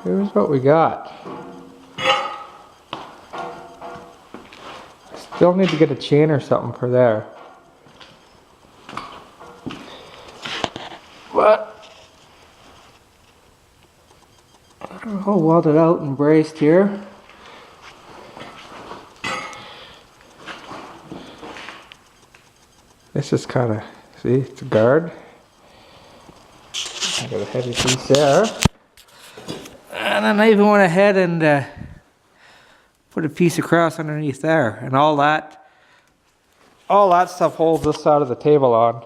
here's what we got. Still need to get a chain or something for there. But all welded out and braced here. This is kind of, see, it's a guard. I got a heavy piece there. And then I even went ahead and put a piece across underneath there. And all that stuff holds this side of the table on.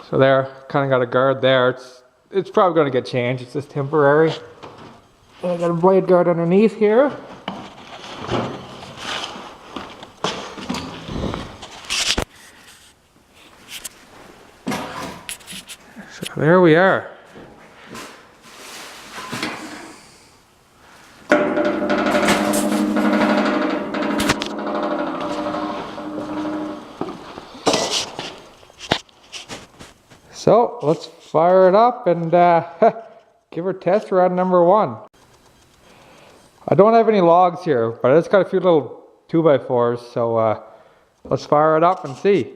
So there, kind of got a guard there. It's probably going to get changed. It's just temporary. And I got a blade guard underneath here. So there we are. So let's fire it up and give her test run number 1. I don't have any logs here, but I just got a few little 2x4s, so let's fire it up and see.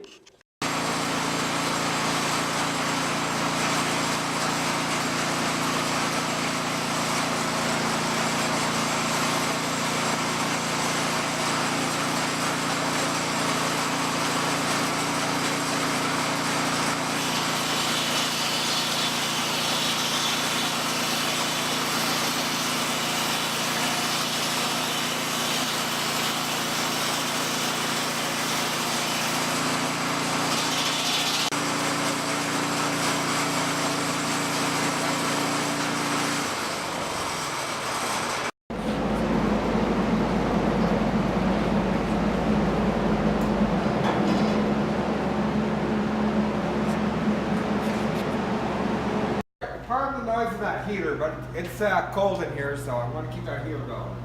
Pardon the noise of that heater, but it's cold in here, so I want to keep that heater going.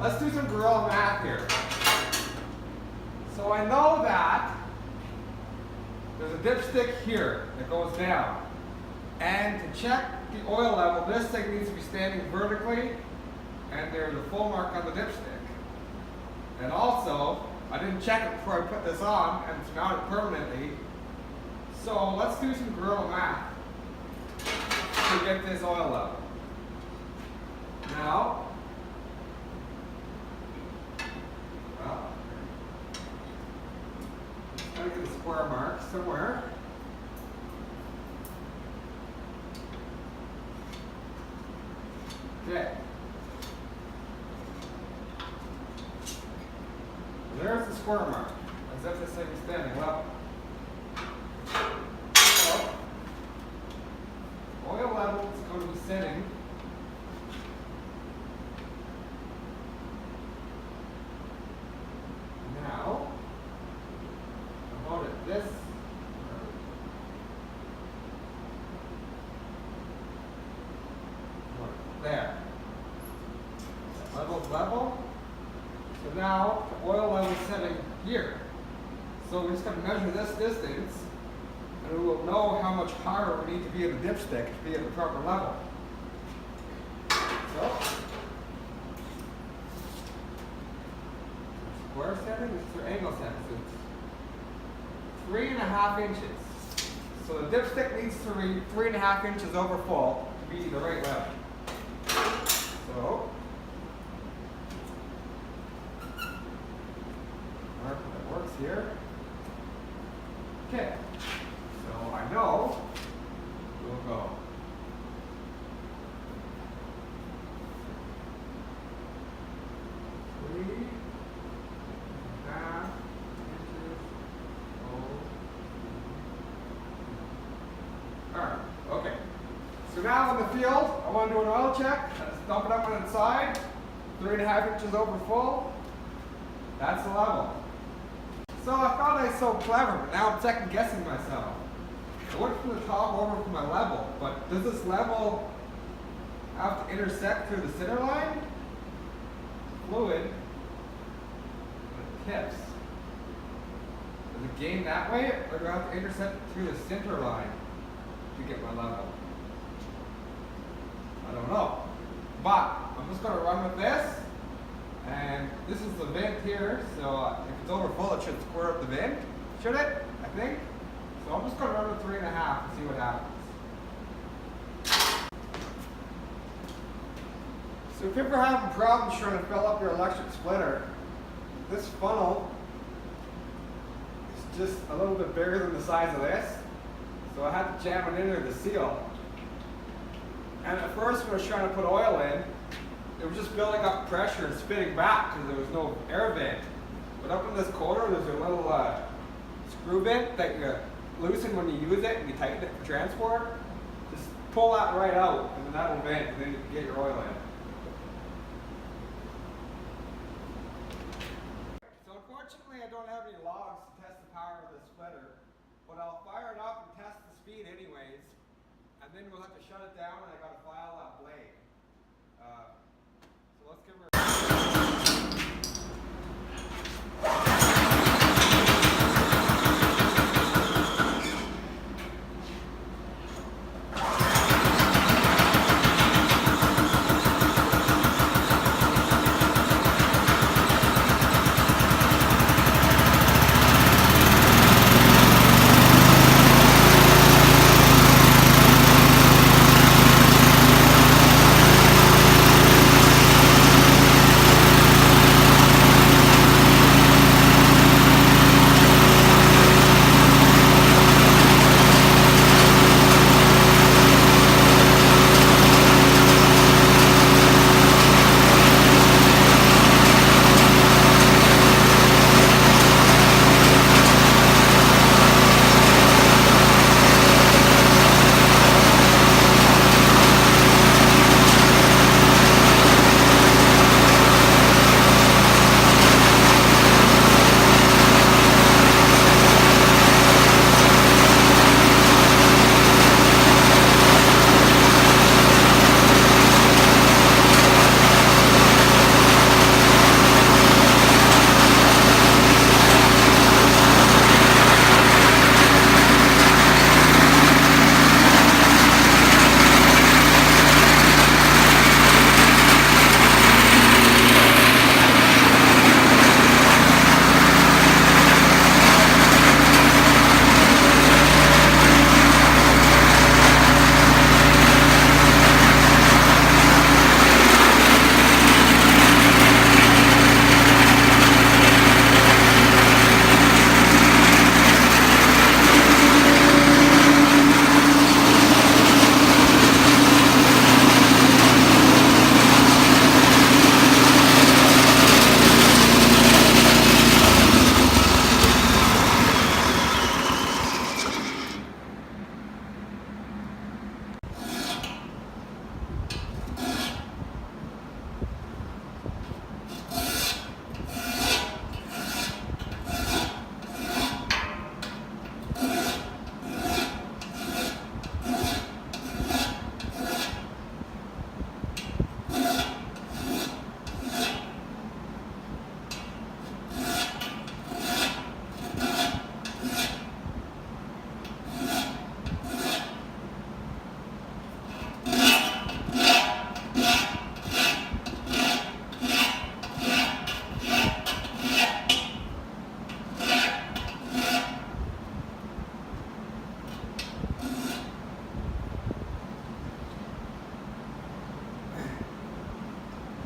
Let's do some Gorilla math here. So I know that there's a dipstick here that goes down. And to check the oil level, this thing needs to be standing vertically, and there's a full mark on the dipstick. And also, I didn't check it before I put this on, and it's mounted permanently. So let's do some Gorilla math to get this oil level. Now, gotta get a square mark somewhere. Okay. There's the square mark, as if this thing is standing level. So, oil level is going to be setting now about at this there. Level's level. So now the oil level is setting here. So we're just going to measure this distance, and we will know how much power we need to be in the dipstick to be at the proper level. So, square setting, this is angle setting. So it's 3.5 inches. So the dipstick needs to read 3.5 inches over full to be the right level. So, mark that works here. Okay. So I know we'll go 3.5 inches over. Alright, okay. So now in the field, I want to do an oil check. I just dump it up on its side, 3.5 inches over full. That's the level. So I thought I was so clever, but now I'm second guessing myself. I went from the top over to my level, but does this level have to intersect through the center line? Fluid, when it tips, does it gain that way, or do I have to intersect through the center line to get my level? know. But I'm just going to run with this. And this is the vent here, so if it's over full, it should squirt up the vent. Should it? I think. So I'm just going to run with 3.5 and see what happens. So if you're ever having problems trying to fill up your electric splitter, this funnel is just a little bit bigger than the size of this. So I had to jam it in there to seal. And at first when I was trying to put oil in, it was just building up pressure and spitting back because there was no air vent. But up in this corner, there's a little screw vent that you loosen when you use it and you tighten it for transport. Just pull that right out and then that'll vent and then you can get your oil in. So unfortunately I don't have any logs to test the power of the splitter, but I'll fire it up and test the speed anyways, and then we'll have to shut it down and I gotta file that blade. So let's give her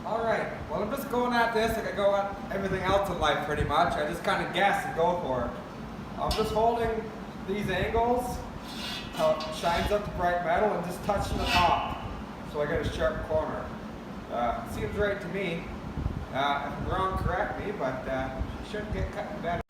Alright, well I'm just going at this like I go at everything else in life pretty much. I just kind of guess and go for it. I'm just holding these angles till it shines up the bright metal and just touching the top so I get a sharp corner. Seems right to me. If I'm wrong, correct me, but it shouldn't get cut better.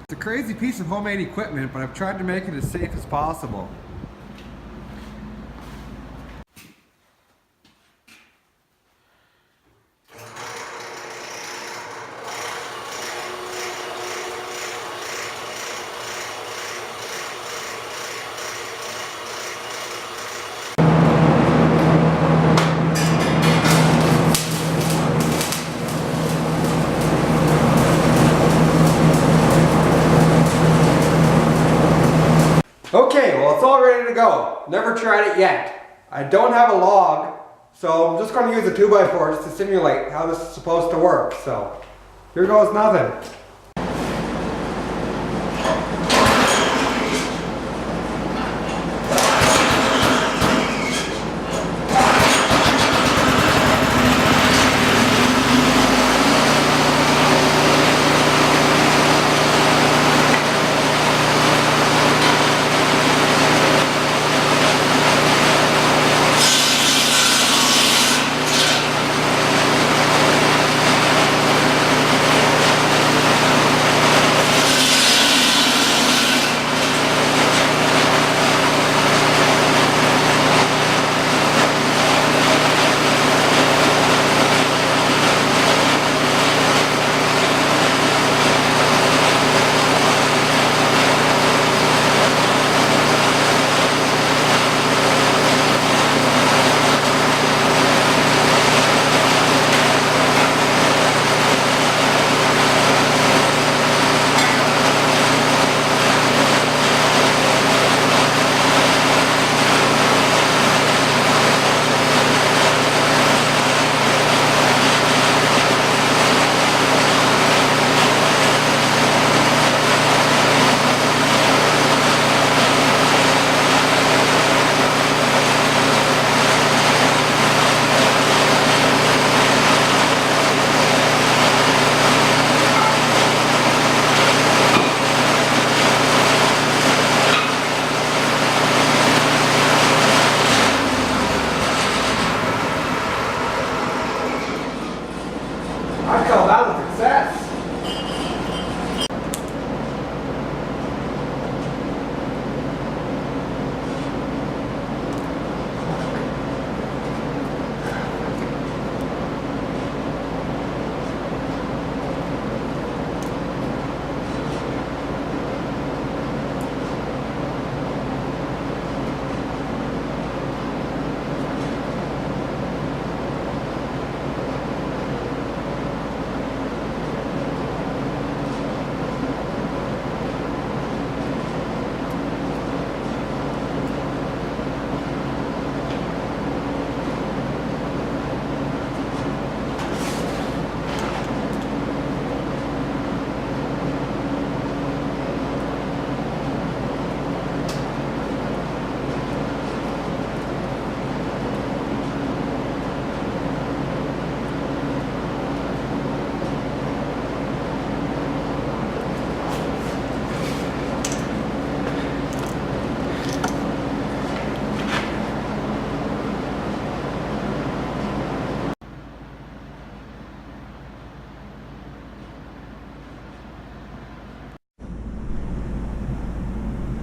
It's a crazy piece of homemade equipment, but I've tried to make it as safe as possible. Okay, well it's all ready to go. Never tried it yet. I don't have a log, so I'm just going to use a 2x4 just to simulate how this is supposed to work. So, here goes nothing. I call that a success.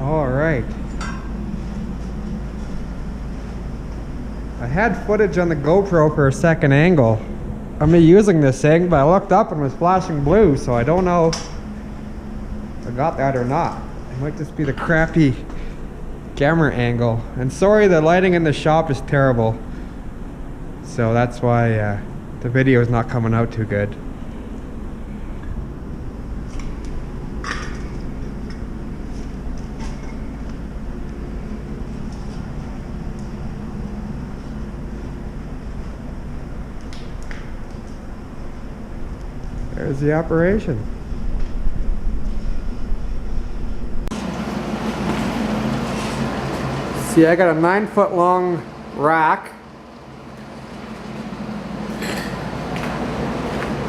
All right. I had footage on the GoPro for a second angle. I'm using this thing, but I looked up and it was flashing blue, so I don't know if I got that or not. It might just be the crappy camera angle. And sorry, the lighting in the shop is terrible. So that's why the video is not coming out too good. There's the operation. See, I got a 9-foot long rack.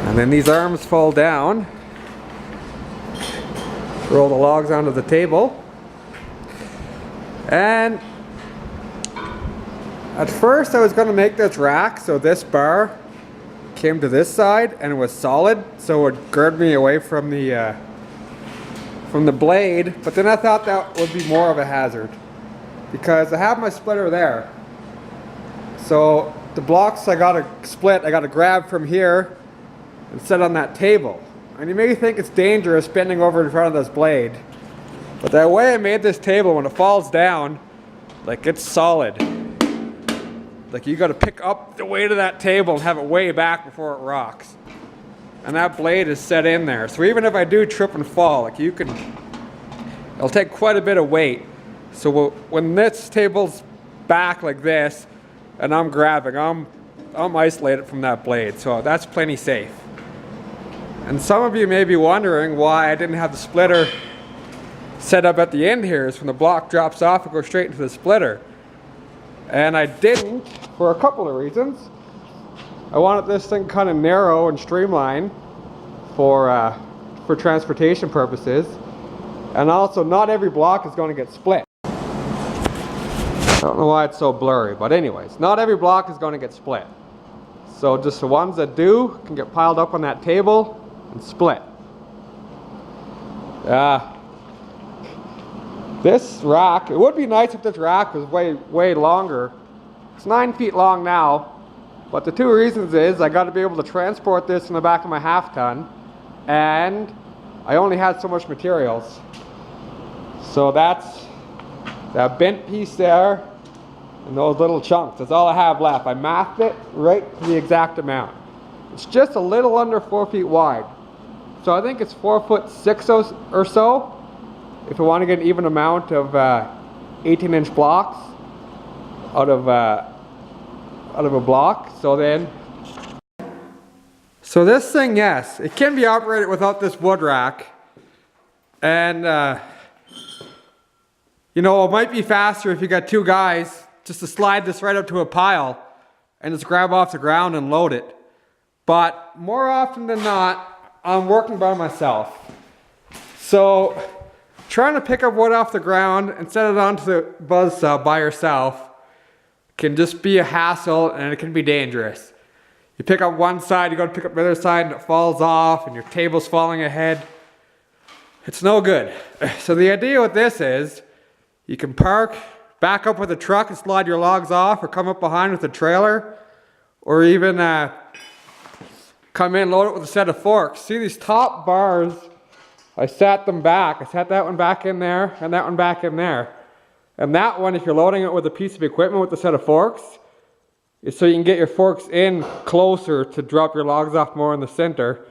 And then these arms fall down. Roll the logs onto the table. And at first I was going to make this rack so this bar came to this side and it was solid, so it would gird me away from the from the blade, but then I thought that would be more of a hazard because I have my splitter there. So the blocks I gotta split, I gotta grab from here and set on that table. And you may think it's dangerous bending over in front of this blade, but the way I made this table, when it falls down, like it's solid. Like you gotta pick up the weight of that table and have it way back before it rocks. And that blade is set in there. So even if I do trip and fall, like it'll take quite a bit of weight. So when this table's back like this, and I'm grabbing, I'm isolated from that blade. So that's plenty safe. And some of you may be wondering why I didn't have the splitter set up at the end here. Is when the block drops off, it goes straight into the splitter. And I didn't for a couple of reasons. I wanted this thing kind of narrow and streamlined for transportation purposes. And also, not every block is going to get split. I don't know why it's so blurry, but anyways, not every block is going to get split. So just the ones that do can get piled up on that table and split. This rack, it would be nice if this rack was way longer. It's 9 feet long now. But the two reasons is I got to be able to transport this in the back of my half ton, and I only had so much materials. So that's that bent piece there and those little chunks. That's all I have left. I mathed it right to the exact amount. It's just a little under 4 feet wide. So I think it's 4'6" or so if I want to get an even amount of 18-inch blocks out of a block. So this thing, yes, it can be operated without this wood rack, and you know, it might be faster if you got two guys just to slide this right up to a pile and just grab off the ground and load it. But more often than not, I'm working by myself. So trying to pick up wood off the ground and set it onto the buzzsaw by yourself can just be a hassle, and it can be dangerous. You pick up one side, you got to pick up the other side, and it falls off, and your table's falling ahead. It's no good. So the idea with this is, you can park, back up with a truck and slide your logs off, or come up behind with a trailer, or even come in, load it with a set of forks. See these top bars, I sat them back. I sat that one back in there, and that one back in there. And that one, if you're loading it with a piece of equipment with a set of forks, is so you can get your forks in closer to drop your logs off more in the center.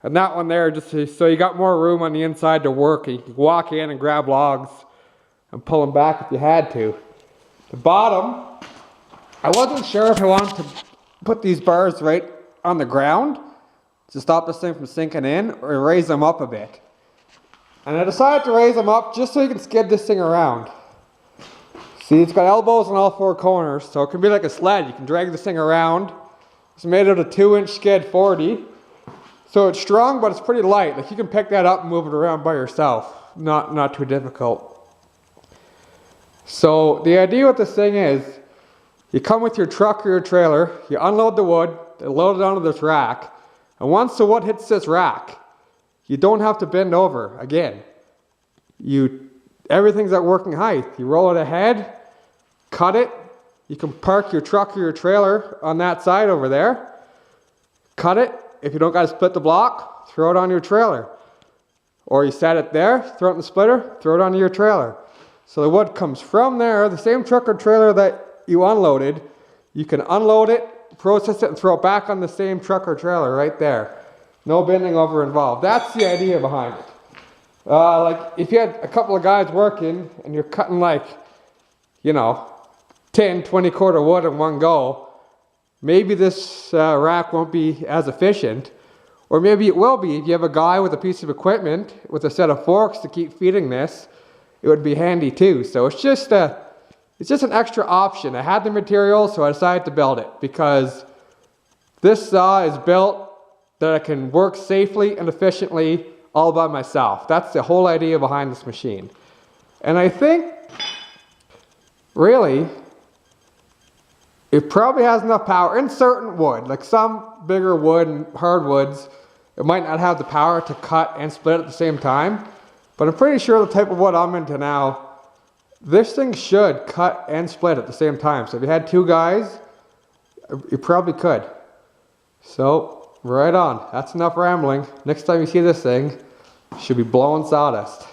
And that one there, just so you got more room on the inside to work. And you can walk in and grab logs and pull them back if you had to. The bottom, I wasn't sure if I wanted to put these bars right on the ground to stop this thing from sinking in, or raise them up a bit. And I decided to raise them up just so you can skid this thing around. See, it's got elbows on all four corners, so it can be like a sled. You can drag this thing around. It's made out of 2-inch skid 40. So it's strong, but it's pretty light. Like you can pick that up and move it around by yourself. Not too difficult. So the idea with this thing is, you come with your truck or your trailer, you unload the wood, they load it onto this rack, and once the wood hits this rack, you don't have to bend over again. Everything's at working height. You roll it ahead, cut it. You can park your truck or your trailer on that side over there. Cut it. If you don't got to split the block, throw it on your trailer. Or you set it there, throw it in the splitter, throw it onto your trailer. So the wood comes from there, the same truck or trailer that you unloaded. You can unload it, process it, and throw it back on the same truck or trailer right there. No bending over involved. That's the idea behind it. Like if you had a couple of guys working and you're cutting like, 10, 20 cord of wood in one go, maybe this rack won't be as efficient. Or maybe it will be if you have a guy with a piece of equipment with a set of forks to keep feeding this. It would be handy too. So it's just an extra option. I had the material, so I decided to build it because this saw is built that I can work safely and efficiently all by myself. That's the whole idea behind this machine. And I think, really, it probably has enough power in certain wood. Like some bigger wood and hardwoods, it might not have the power to cut and split at the same time. But I'm pretty sure the type of wood I'm into now, this thing should cut and split at the same time. So if you had two guys, you probably could. So, right on. That's enough rambling. Next time you see this thing, it should be blowing sawdust.